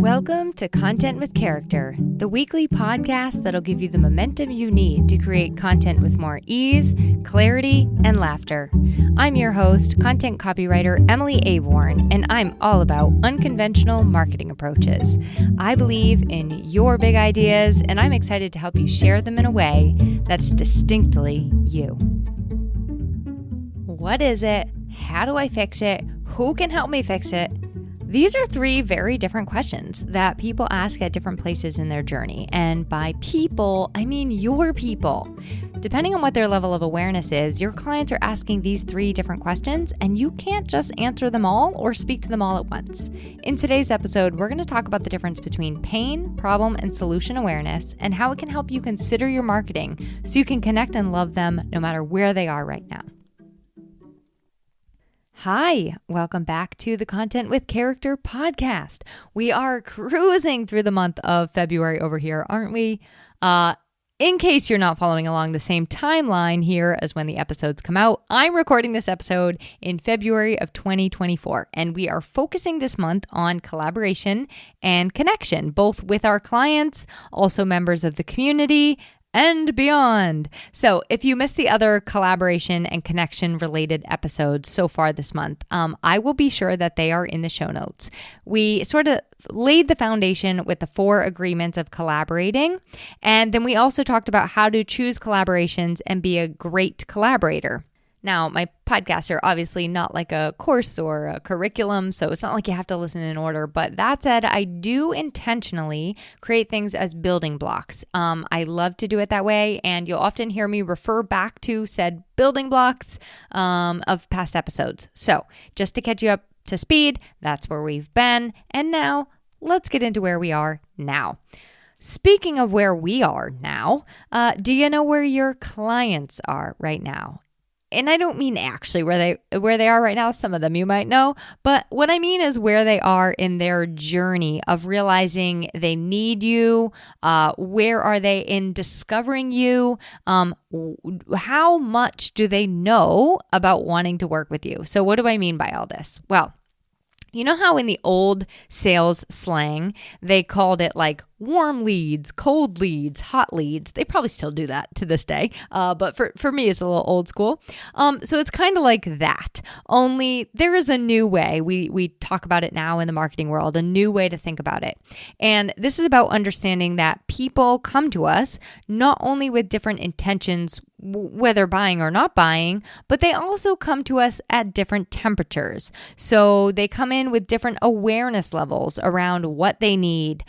Welcome to Content with Character, the weekly podcast that'll give you the momentum you need to create content with more ease, clarity, and laughter. I'm your host, content copywriter Emily Aborn, and I'm all about unconventional marketing approaches. I believe in your big ideas, and I'm excited to help you share them in a way that's distinctly you. What is it? How do I fix it? Who can help me fix it? These are three very different questions that people ask at different places in their journey. And by people, I mean your people. Depending on what their level of awareness is, your clients are asking these three different questions, and you can't just answer them all or speak to them all at once. In today's episode, we're going to talk about the difference between pain, problem, and solution awareness, and how it can help you consider your marketing so you can connect and love them no matter where they are right now. Hi, welcome back to the Content with Character podcast. We are cruising through the month of February over here, aren't we? In case you're not following along the same timeline here as when the episodes come out, I'm recording this episode in February of 2024, and we are focusing this month on collaboration and connection, both with our clients, also members of the community, and beyond. So if you missed the other collaboration and connection related episodes so far this month, I will be sure that they are in the show notes. We sort of laid the foundation with the 4 agreements of collaborating. And then we also talked about how to choose collaborations and be a great collaborator. Now, my podcasts are obviously not like a course or a curriculum, so it's not like you have to listen in order. But that said, I do intentionally create things as building blocks. I love to do it that way, and you'll often hear me refer back to said building blocks of past episodes. So just to catch you up to speed, that's where we've been. And now let's get into where we are now. Speaking of where we are now, do you know where your clients are right now? And I don't mean actually where they are right now. Some of them you might know, but what I mean is where they are in their journey of realizing they need you. Where are they in discovering you? How much do they know about wanting to work with you? So what do I mean by all this? Well, you know how in the old sales slang, they called it like warm leads, cold leads, hot leads. They probably still do that to this day. But for me, it's a little old school. So it's kind of like that. Only there is a new way. We talk about it now in the marketing world, a new way to think about it. And this is about understanding that people come to us not only with different intentions, whether buying or not buying, but they also come to us at different temperatures. So they come in with different awareness levels around what they need,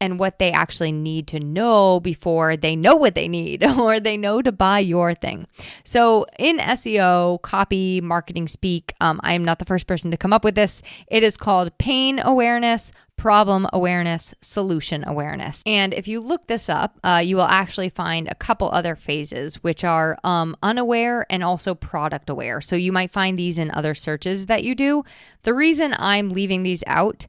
and what they actually need to know before they know what they need or they know to buy your thing. So in SEO, copy, marketing speak, I am not the first person to come up with this. It is called pain awareness, problem awareness, solution awareness. And if you look this up, you will actually find a couple other phases, which are unaware and also product aware. So you might find these in other searches that you do. The reason I'm leaving these out,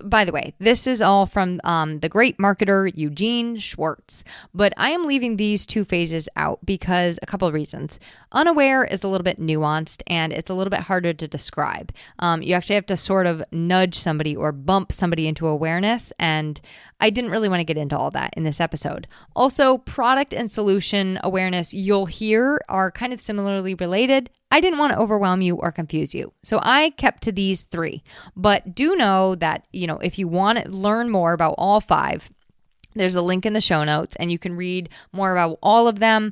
by the way, this is all from the great marketer Eugene Schwartz, but I am leaving these 2 phases out because a couple of reasons. Unaware is a little bit nuanced and it's a little bit harder to describe. You actually have to sort of nudge somebody or bump somebody into awareness, and I didn't really want to get into all that in this episode. Also, product and solution awareness you'll hear are kind of similarly related. I didn't want to overwhelm you or confuse you, so I kept to these 3. But do know that, if you want to learn more about all 5, there's a link in the show notes, and you can read more about all of them.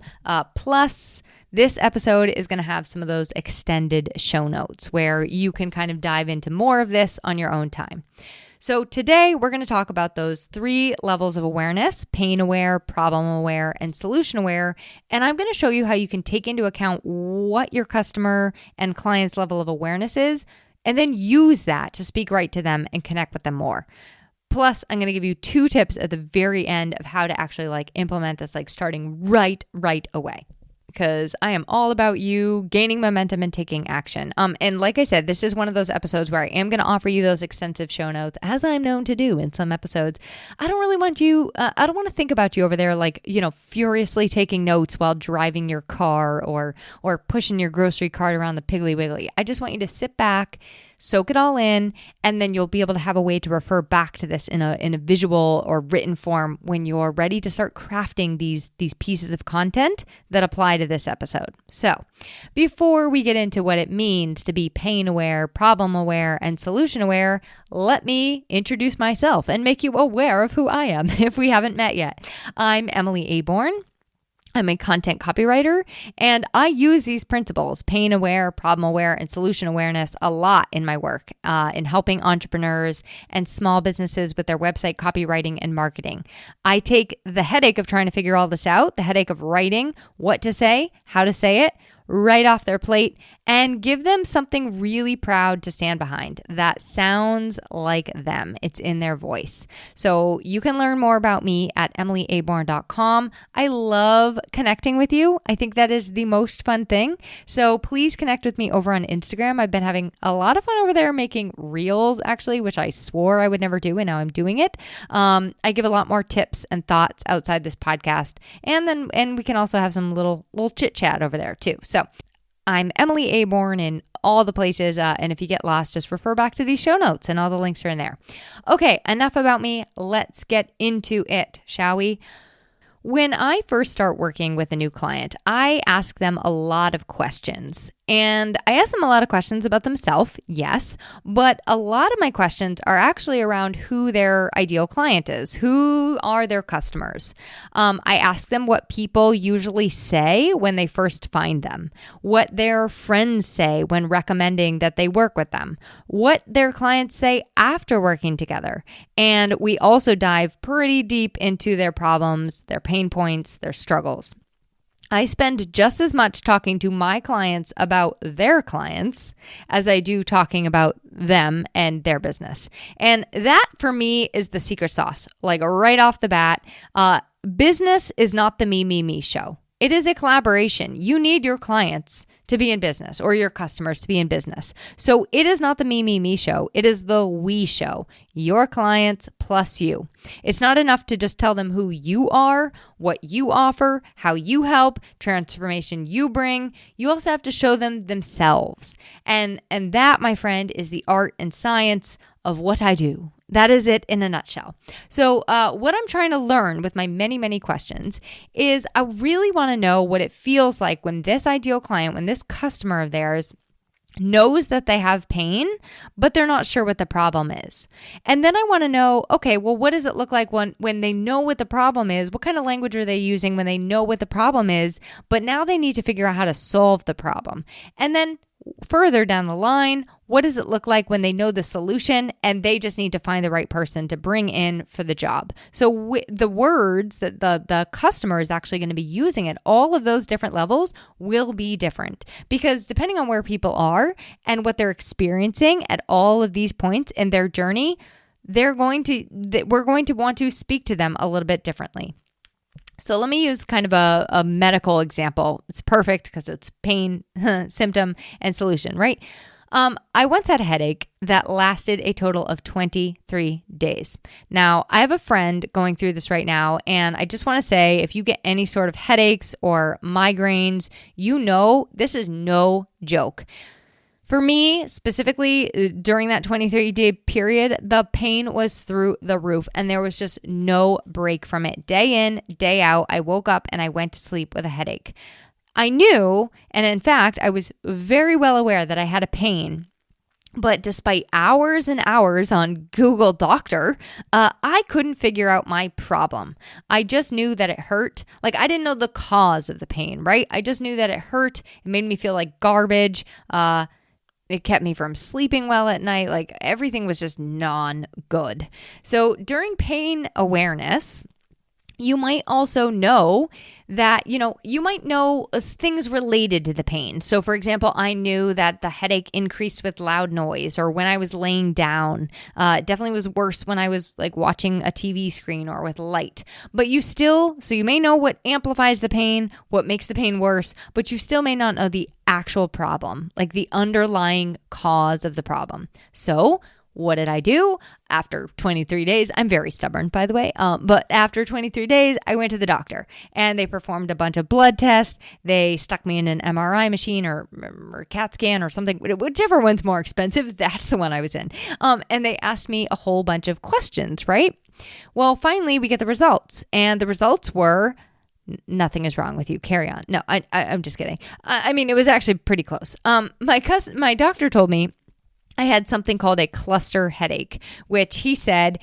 Plus, this episode is going to have some of those extended show notes where you can kind of dive into more of this on your own time. So today we're going to talk about those 3 levels of awareness: pain aware, problem aware, and solution aware. And I'm going to show you how you can take into account what your customer and client's level of awareness is, and then use that to speak right to them and connect with them more. Plus, I'm going to give you 2 tips at the very end of how to actually implement this, starting right away. Because I am all about you gaining momentum and taking action. And like I said, this is one of those episodes where I am going to offer you those extensive show notes, as I'm known to do in some episodes. I don't really want you, I don't want to think about you over there furiously taking notes while driving your car or pushing your grocery cart around the Piggly Wiggly. I just want you to sit back, soak it all in, and then you'll be able to have a way to refer back to this in a visual or written form when you're ready to start crafting these pieces of content that apply to this episode. So before we get into what it means to be pain aware, problem aware, and solution aware, let me introduce myself and make you aware of who I am if we haven't met yet. I'm Emily Aborn. I'm a content copywriter, and I use these principles, pain aware, problem aware, and solution awareness, a lot in my work in helping entrepreneurs and small businesses with their website copywriting and marketing. I take the headache of trying to figure all this out, the headache of writing what to say, how to say it, right off their plate, and give them something really proud to stand behind that sounds like them. It's in their voice. So you can learn more about me at emilyaborn.com. I love connecting with you. I think that is the most fun thing. So please connect with me over on Instagram. I've been having a lot of fun over there making reels, actually, which I swore I would never do, and now I'm doing it. I give a lot more tips and thoughts outside this podcast, and we can also have some little chit chat over there too. So I'm Emily Aborn in all the places, and if you get lost, just refer back to these show notes and all the links are in there. Okay, enough about me. Let's get into it, shall we? When I first start working with a new client, I ask them a lot of questions. And I ask them a lot of questions about themselves, yes, but a lot of my questions are actually around who their ideal client is. Who are their customers? I ask them what people usually say when they first find them, what their friends say when recommending that they work with them, what their clients say after working together. And we also dive pretty deep into their problems, their pain points, their struggles. I spend just as much talking to my clients about their clients as I do talking about them and their business. And that for me is the secret sauce. Like right off the bat, business is not the me show. It is a collaboration. You need your clients to be in business or your customers to be in business. So it is not the me show. It is the we show. Your clients plus you. It's not enough to just tell them who you are, what you offer, how you help, transformation you bring. You also have to show them themselves. And that, my friend, is the art and science of what I do. That is it in a nutshell. So what I'm trying to learn with my many, many questions is I really want to know what it feels like when this ideal client, when this customer of theirs knows that they have pain, but they're not sure what the problem is. And then I want to know, okay, well, what does it look like when they know what the problem is? What kind of language are they using when they know what the problem is, but now they need to figure out how to solve the problem? And then further down the line, what does it look like when they know the solution and they just need to find the right person to bring in for the job? So the words that the customer is actually going to be using at all of those different levels will be different, because depending on where people are and what they're experiencing at all of these points in their journey, we're going to want to speak to them a little bit differently. So let me use kind of a medical example. It's perfect because it's pain, symptom, and solution, right? I once had a headache that lasted a total of 23 days. Now, I have a friend going through this right now, and I just want to say, if you get any sort of headaches or migraines, you know this is no joke. For me, specifically, during that 23-day period, the pain was through the roof, and there was just no break from it. Day in, day out, I woke up and I went to sleep with a headache. I knew, and in fact, I was very well aware that I had a pain, but despite hours and hours on Google Doctor, I couldn't figure out my problem. I just knew that it hurt. Like, I didn't know the cause of the pain, right? I just knew that it hurt. It made me feel like garbage. It kept me from sleeping well at night. Like, everything was just non-good. So during pain awareness, you might also know that, you might know things related to the pain. So for example, I knew that the headache increased with loud noise or when I was laying down. It definitely was worse when I was like watching a TV screen or with light. But so you may know what amplifies the pain, what makes the pain worse, but you still may not know the actual problem, like the underlying cause of the problem. So what did I do? After 23 days, I'm very stubborn, by the way, but after 23 days, I went to the doctor and they performed a bunch of blood tests. They stuck me in an MRI machine or CAT scan or something, whichever one's more expensive. That's the one I was in. And they asked me a whole bunch of questions, right? Well, finally, we get the results, and the results were nothing is wrong with you. Carry on. No, I'm just kidding. I mean, it was actually pretty close. My doctor told me I had something called a cluster headache, which he said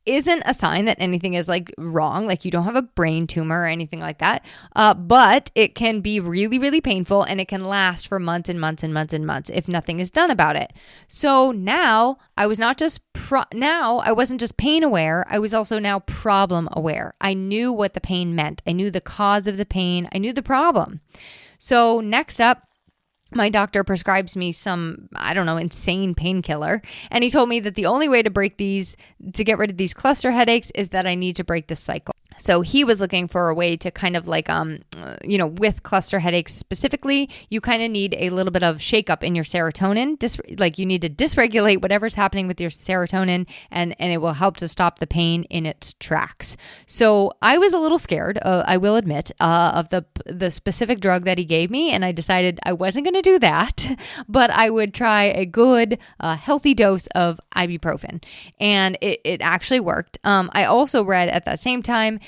isn't a sign that anything is like wrong, like you don't have a brain tumor or anything like that. But it can be really, really painful, and it can last for months and months and months and months if nothing is done about it. So now I was not just I wasn't just pain aware. I was also now problem aware. I knew what the pain meant. I knew the cause of the pain. I knew the problem. So next up, my doctor prescribes me some, insane painkiller. And he told me that the only way to get rid of these cluster headaches is that I need to break this cycle. So he was looking for a way to kind of like, with cluster headaches specifically, you kind of need a little bit of shakeup in your serotonin. You need to dysregulate whatever's happening with your serotonin, and it will help to stop the pain in its tracks. So I was a little scared, I will admit, of the specific drug that he gave me, and I decided I wasn't going to do that, but I would try a good, healthy dose of ibuprofen. And it actually worked. I also read at that same time,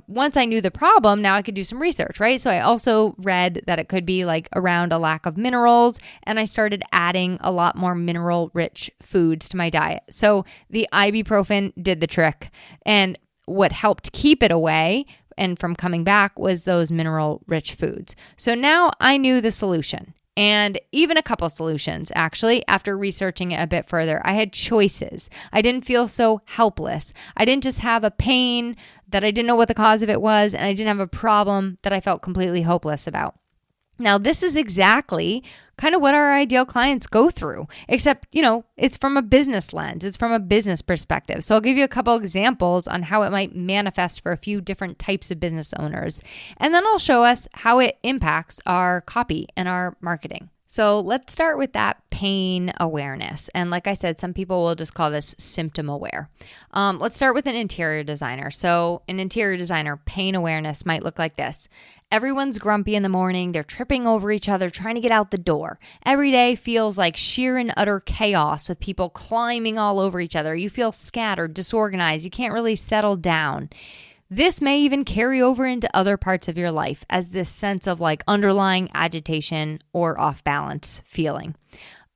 once I knew the problem, now I could do some research, right? So I also read that it could be like around a lack of minerals, and I started adding a lot more mineral-rich foods to my diet. So the ibuprofen did the trick, and what helped keep it away and from coming back was those mineral-rich foods. So now I knew the solution. And even a couple solutions, actually, after researching it a bit further. I had choices. I didn't feel so helpless. I didn't just have a pain that I didn't know what the cause of it was, and I didn't have a problem that I felt completely hopeless about. Now, this is exactly kind of what our ideal clients go through, except, it's from a business lens. It's from a business perspective. So I'll give you a couple examples on how it might manifest for a few different types of business owners. And then I'll show us how it impacts our copy and our marketing. So let's start with that pain awareness. And like I said, some people will just call this symptom aware. Let's start with an interior designer. So an interior designer pain awareness might look like this. Everyone's grumpy in the morning. They're tripping over each other, trying to get out the door. Every day feels like sheer and utter chaos with people climbing all over each other. You feel scattered, disorganized. You can't really settle down. This may even carry over into other parts of your life as this sense of like underlying agitation or off balance feeling.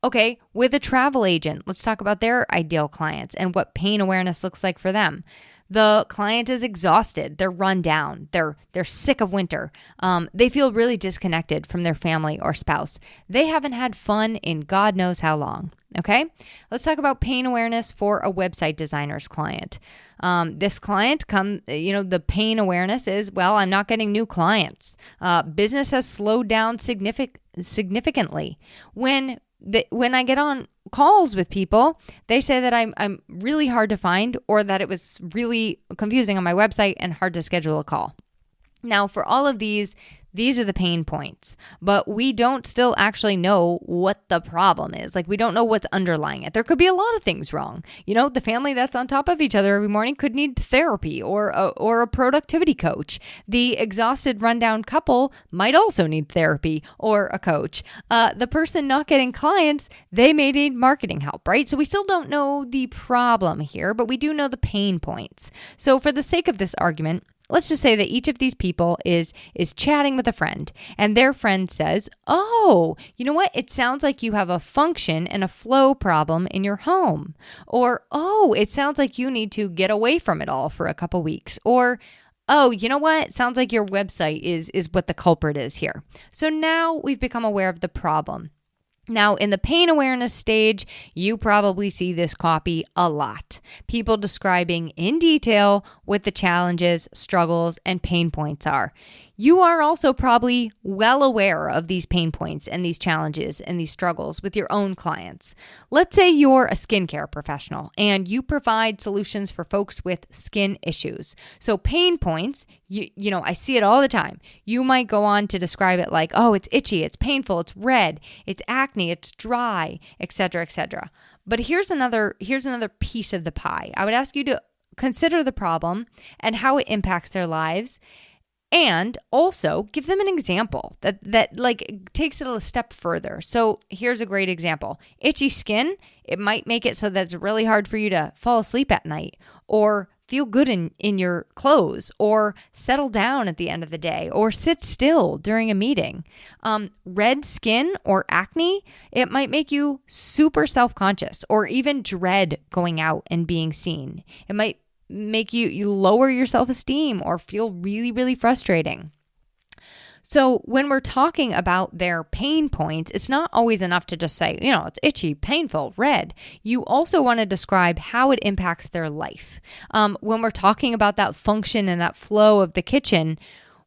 Okay, with a travel agent, let's talk about their ideal clients and what pain awareness looks like for them. The client is exhausted. They're run down. They're sick of winter. They feel really disconnected from their family or spouse. They haven't had fun in God knows how long. Okay, let's talk about pain awareness for a website designer's client. This client the pain awareness is, I'm not getting new clients. Business has slowed down significantly. When I get on calls with people, they say that I'm really hard to find, or that it was really confusing on my website and hard to schedule a call. Now, for all of these are the pain points, but we don't still actually know what the problem is. Like, we don't know what's underlying it. There could be a lot of things wrong. The family that's on top of each other every morning could need therapy or a productivity coach. The exhausted, rundown couple might also need therapy or a coach. The person not getting clients, they may need marketing help, right? So we still don't know the problem here, but we do know the pain points. So for the sake of this argument, let's just say that each of these people is chatting with a friend, and their friend says, "Oh, you know what? It sounds like you have a function and a flow problem in your home." Or, "Oh, it sounds like you need to get away from it all for a couple weeks." Or, "Oh, you know what? It sounds like your website is what the culprit is here." So now we've become aware of the problem. Now, in the pain awareness stage, you probably see this copy a lot. People describing in detail what the challenges, struggles, and pain points are. You are also probably well aware of these pain points and these challenges and these struggles with your own clients. Let's say you're a skincare professional and you provide solutions for folks with skin issues. So pain points, you know, I see it all the time. You might go on to describe it like, oh, it's itchy, it's painful, it's red, it's acne, it's dry, etc., etc. But here's another piece of the pie. I would ask you to consider the problem and how it impacts their lives. And also give them an example that like takes it a step further. So here's a great example. Itchy skin, it might make it so that it's really hard for you to fall asleep at night or feel good in your clothes or settle down at the end of the day or sit still during a meeting. Red skin or acne, it might make you super self-conscious or even dread going out and being seen. It might make you lower your self-esteem or feel really, really frustrating. So when we're talking about their pain points, it's not always enough to just say, you know, it's itchy, painful, red. You also want to describe how it impacts their life. When we're talking about that function and that flow of the kitchen,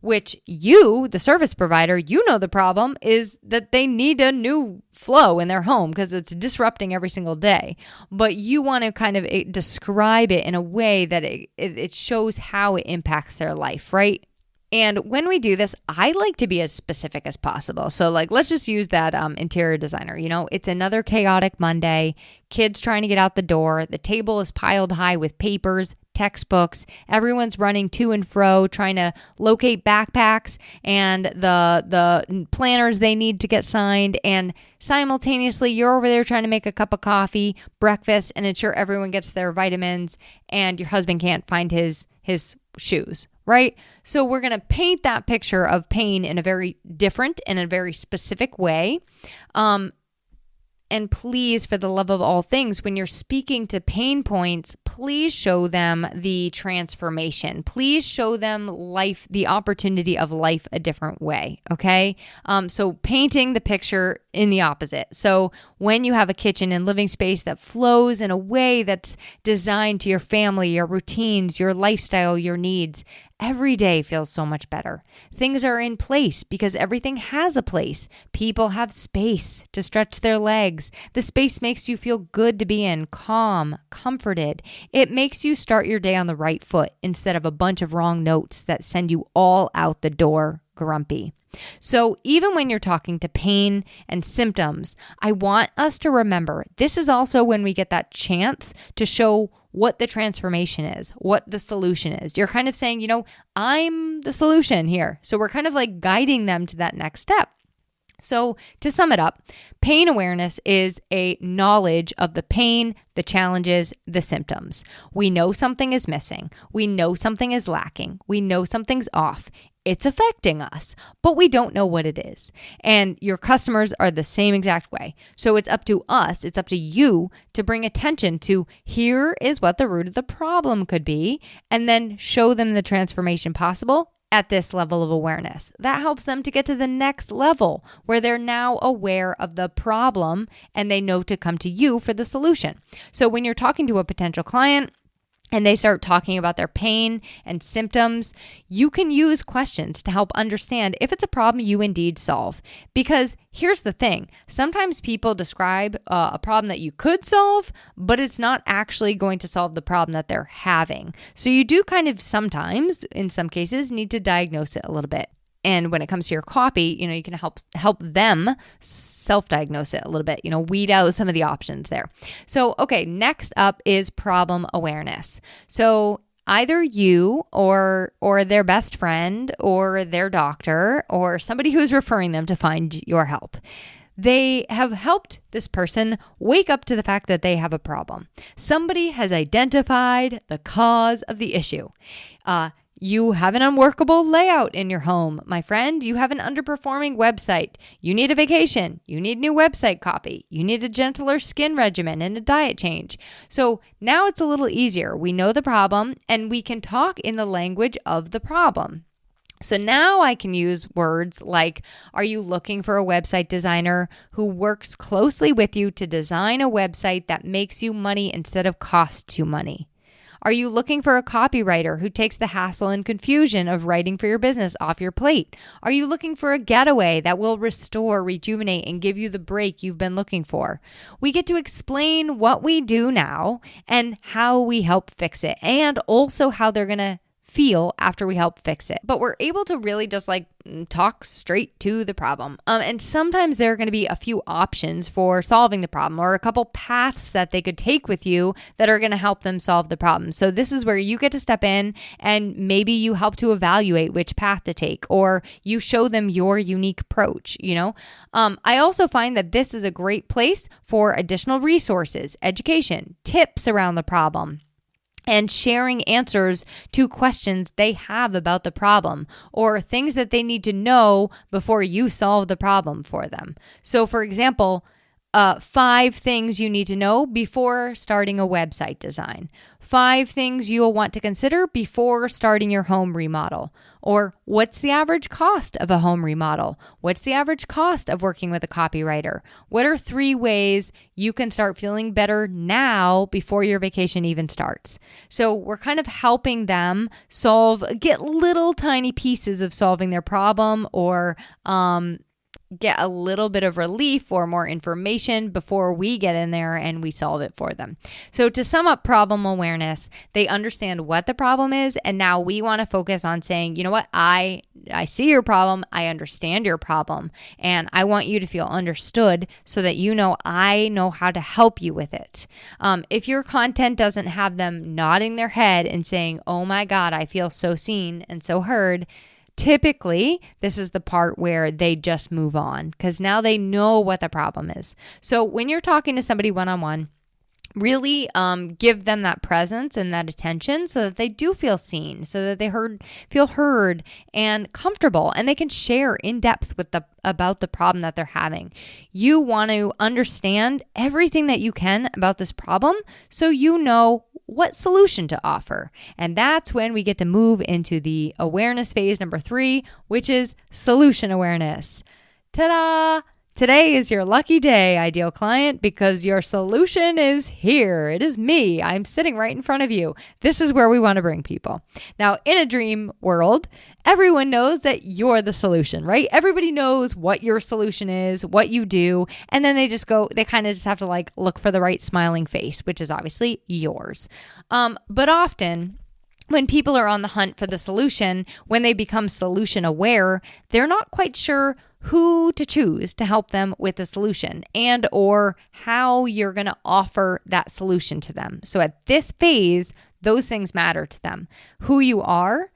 which you, the service provider, you know the problem is that they need a new flow in their home because it's disrupting every single day. But you want to kind of describe it in a way that it shows how it impacts their life, right? And when we do this, I like to be as specific as possible. So like, let's just use that interior designer. You know, it's another chaotic Monday, kids trying to get out the door. The table is piled high with papers, textbooks. Everyone's running to and fro, trying to locate backpacks and the planners they need to get signed. And simultaneously, you're over there trying to make a cup of coffee, breakfast, and ensure everyone gets their vitamins. And your husband can't find his shoes, right? So we're going to paint that picture of pain in a very different and a very specific way. And please, for the love of all things, when you're speaking to pain points, please show them the transformation. Please show them life, the opportunity of life a different way, okay? So painting the picture in the opposite. So when you have a kitchen and living space that flows in a way that's designed to your family, your routines, your lifestyle, your needs, every day feels so much better. Things are in place because everything has a place. People have space to stretch their legs. The space makes you feel good to be in, calm, comforted. It makes you start your day on the right foot instead of a bunch of wrong notes that send you all out the door grumpy. So even when you're talking to pain and symptoms, I want us to remember this is also when we get that chance to show what the transformation is, what the solution is. You're kind of saying, you know, I'm the solution here. So we're kind of like guiding them to that next step. So to sum it up, pain awareness is a knowledge of the pain, the challenges, the symptoms. We know something is missing. We know something is lacking. We know something's off. It's affecting us, but we don't know what it is. And your customers are the same exact way. So it's up to us, it's up to you to bring attention to here is what the root of the problem could be, and then show them the transformation possible at this level of awareness. That helps them to get to the next level where they're now aware of the problem and they know to come to you for the solution. So when you're talking to a potential client, and they start talking about their pain and symptoms, you can use questions to help understand if it's a problem you indeed solve. Because here's the thing, sometimes people describe a problem that you could solve, but it's not actually going to solve the problem that they're having. So you do kind of sometimes, in some cases, need to diagnose it a little bit. And when it comes to your copy, you know, you can help them self-diagnose it a little bit, you know, weed out some of the options there. So, okay, next up is problem awareness. So either you or their best friend or their doctor or somebody who's referring them to find your help, they have helped this person wake up to the fact that they have a problem. Somebody has identified the cause of the issue. You have an unworkable layout in your home, my friend. You have an underperforming website. You need a vacation. You need new website copy. You need a gentler skin regimen and a diet change. So now it's a little easier. We know the problem and we can talk in the language of the problem. So now I can use words like, are you looking for a website designer who works closely with you to design a website that makes you money instead of costs you money? Are you looking for a copywriter who takes the hassle and confusion of writing for your business off your plate? Are you looking for a getaway that will restore, rejuvenate, and give you the break you've been looking for? We get to explain what we do now and how we help fix it, and also how they're going to feel after we help fix it. But we're able to really just talk straight to the problem. And sometimes there are going to be a few options for solving the problem, or a couple paths that they could take with you that are going to help them solve the problem. So this is where you get to step in, and maybe you help to evaluate which path to take, or you show them your unique approach. I also find that this is a great place for additional resources, education, tips around the problem, and sharing answers to questions they have about the problem, or things that they need to know before you solve the problem for them. So for example, 5 things you need to know before starting a website design. 5 things you'll want to consider before starting your home remodel. Or what's the average cost of a home remodel? What's the average cost of working with a copywriter? What are 3 ways you can start feeling better now before your vacation even starts? So we're kind of helping them get little tiny pieces of solving their problem, or get a little bit of relief or more information before we get in there and we solve it for them. So to sum up problem awareness, they understand what the problem is, and now we want to focus on saying, you know what, I see your problem, I understand your problem, and I want you to feel understood so that I know how to help you with it. If your content doesn't have them nodding their head and saying, oh my God, I feel so seen and so heard, typically, this is the part where they just move on, because now they know what the problem is. So when you're talking to somebody one-on-one, really give them that presence and that attention so that they do feel seen, so that they feel heard and comfortable, and they can share in depth about the problem that they're having. You want to understand everything that you can about this problem so you know what solution to offer. And that's when we get to move into the awareness phase number 3, which is solution awareness. Ta-da! Today is your lucky day, ideal client, because your solution is here. It is me. I'm sitting right in front of you. This is where we want to bring people. Now, in a dream world, everyone knows that you're the solution, right? Everybody knows what your solution is, what you do, and then they kind of just have to look for the right smiling face, which is obviously yours. But often, when people are on the hunt for the solution, when they become solution aware, they're not quite sure who to choose to help them with the solution, and or how you're going to offer that solution to them. So at this phase, those things matter to them. Who you are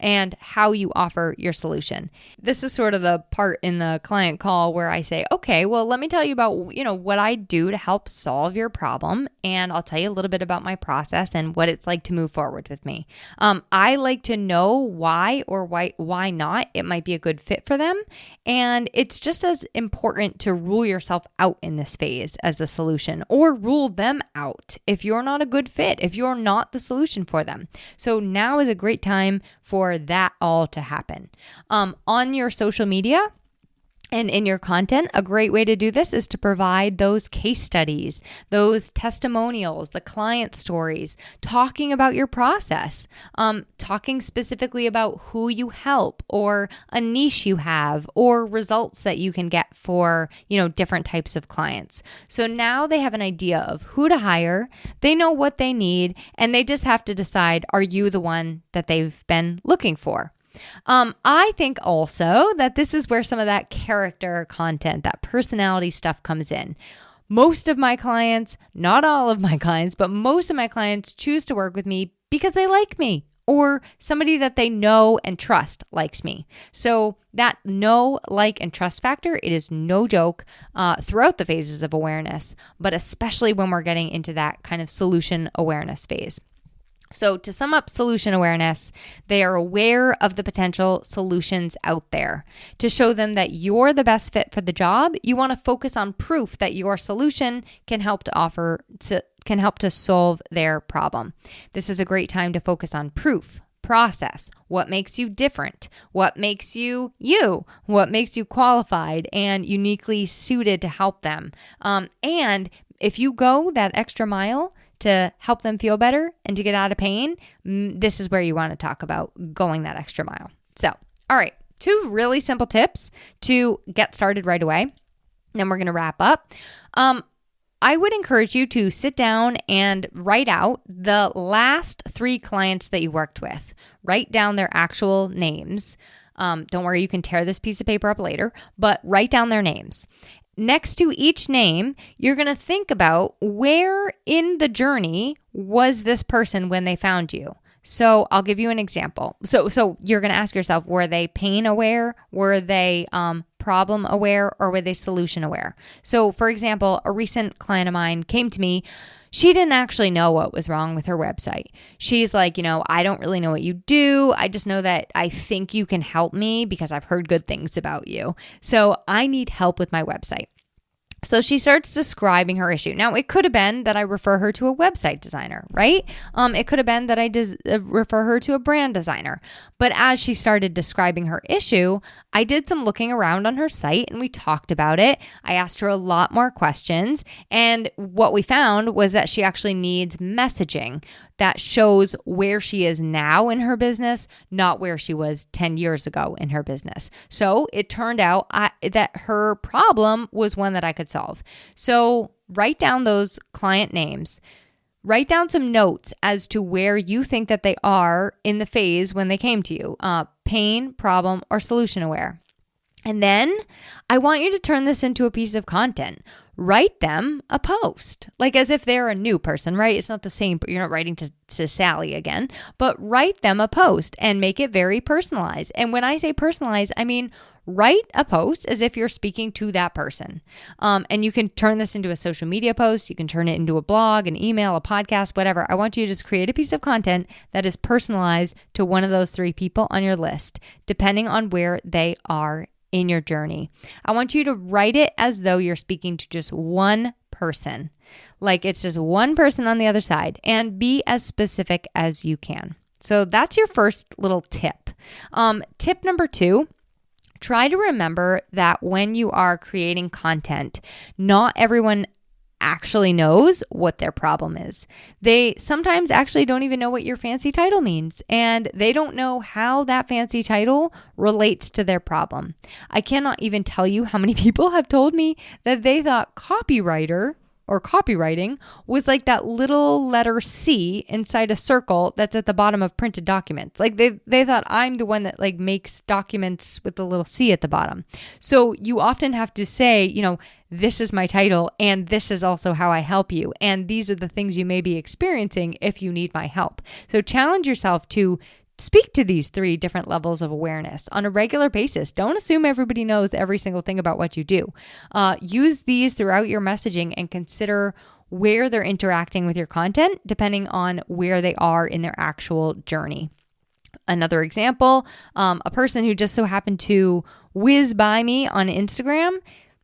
and how you offer your solution. This is sort of the part in the client call where I say, okay, well, let me tell you about, what I do to help solve your problem. And I'll tell you a little bit about my process and what it's like to move forward with me. I like to know why or why not it might be a good fit for them. And it's just as important to rule yourself out in this phase as the solution, or rule them out if you're not a good fit, if you're not the solution for them. So now is a great time for that all to happen. On your social media and in your content, a great way to do this is to provide those case studies, those testimonials, the client stories, talking about your process, talking specifically about who you help, or a niche you have, or results that you can get for, different types of clients. So now they have an idea of who to hire, they know what they need, and they just have to decide, are you the one that they've been looking for? I think also that this is where some of that character content, that personality stuff comes in. Most of my clients, not all of my clients, but most of my clients choose to work with me because they like me, or somebody that they know and trust likes me. So that know, like, and trust factor, it is no joke throughout the phases of awareness, but especially when we're getting into that kind of solution awareness phase. So to sum up solution awareness, they are aware of the potential solutions out there. To show them that you're the best fit for the job, you want to focus on proof that your solution can help to solve their problem. This is a great time to focus on proof, process, what makes you different, what makes you you, what makes you qualified and uniquely suited to help them. And if you go that extra mile to help them feel better and to get out of pain, this is where you want to talk about going that extra mile. So, all right, 2 really simple tips to get started right away. Then we're going to wrap up. I would encourage you to sit down and write out the last 3 clients that you worked with. Write down their actual names. Don't worry, you can tear this piece of paper up later, but write down their names. Next to each name, you're going to think about where in the journey was this person when they found you. So I'll give you an example. So you're going to ask yourself, were they pain aware? Were they problem aware? Or were they solution aware? So for example, a recent client of mine came to me. She didn't actually know what was wrong with her website. She's like, I don't really know what you do. I just know that I think you can help me because I've heard good things about you. So I need help with my website. So she starts describing her issue. Now, it could have been that I refer her to a website designer, right? It could have been that I refer her to a brand designer. But as she started describing her issue, I did some looking around on her site and we talked about it. I asked her a lot more questions. And what we found was that she actually needs messaging that shows where she is now in her business, not where she was 10 years ago in her business. So it turned out that her problem was one that I could solve. So write down those client names. Write down some notes as to where you think that they are in the phase when they came to you, pain, problem, or solution aware. And then I want you to turn this into a piece of content. Write them a post, like as if they're a new person, right? It's not the same, but you're not writing to Sally again, but write them a post and make it very personalized. And when I say personalized, I mean, write a post as if you're speaking to that person. And you can turn this into a social media post. You can turn it into a blog, an email, a podcast, whatever. I want you to just create a piece of content that is personalized to one of those 3 people on your list, depending on where they are in your journey. I want you to write it as though you're speaking to just one person, like it's just one person on the other side, and be as specific as you can. So that's your first little tip. Tip number 2, try to remember that when you are creating content, not everyone actually knows what their problem is. They sometimes actually don't even know what your fancy title means, and they don't know how that fancy title relates to their problem. I cannot even tell you how many people have told me that they thought copywriter or copywriting was like that little letter C inside a circle that's at the bottom of printed documents. Like they thought I'm the one that like makes documents with the little C at the bottom. So you often have to say, this is my title and this is also how I help you. And these are the things you may be experiencing if you need my help. So challenge yourself to speak to these 3 different levels of awareness on a regular basis. Don't assume everybody knows every single thing about what you do. Use these throughout your messaging and consider where they're interacting with your content, depending on where they are in their actual journey. Another example, a person who just so happened to whiz by me on Instagram,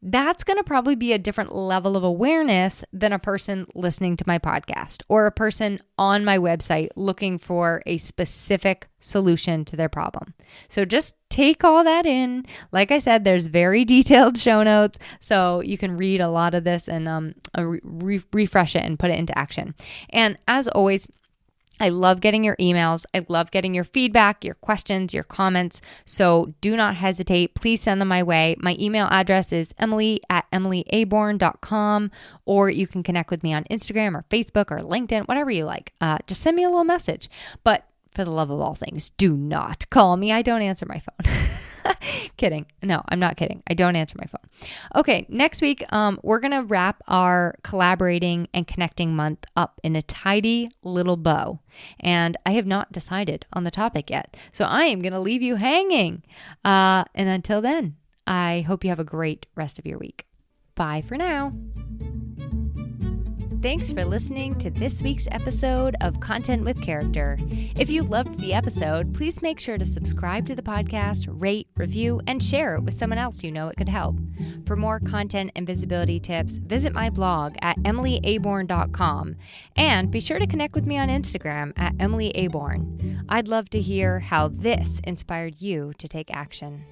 that's going to probably be a different level of awareness than a person listening to my podcast or a person on my website looking for a specific solution to their problem. So just take all that in. Like I said, there's very detailed show notes, so you can read a lot of this and refresh it and put it into action. And as always, I love getting your emails. I love getting your feedback, your questions, your comments. So do not hesitate. Please send them my way. My email address is emily@emilyaborn.com, or you can connect with me on Instagram or Facebook or LinkedIn, whatever you like. Just send me a little message. But for the love of all things, do not call me. I don't answer my phone. Kidding. No, I'm not kidding. I don't answer my phone. Okay, next week, we're going to wrap our collaborating and connecting month up in a tidy little bow. And I have not decided on the topic yet. So I am going to leave you hanging. And until then, I hope you have a great rest of your week. Bye for now. Thanks for listening to this week's episode of Content with Character. If you loved the episode, please make sure to subscribe to the podcast, rate, review, and share it with someone else you know it could help. For more content and visibility tips, visit my blog at emilyaborn.com, and be sure to connect with me on Instagram at emilyaborn. I'd love to hear how this inspired you to take action.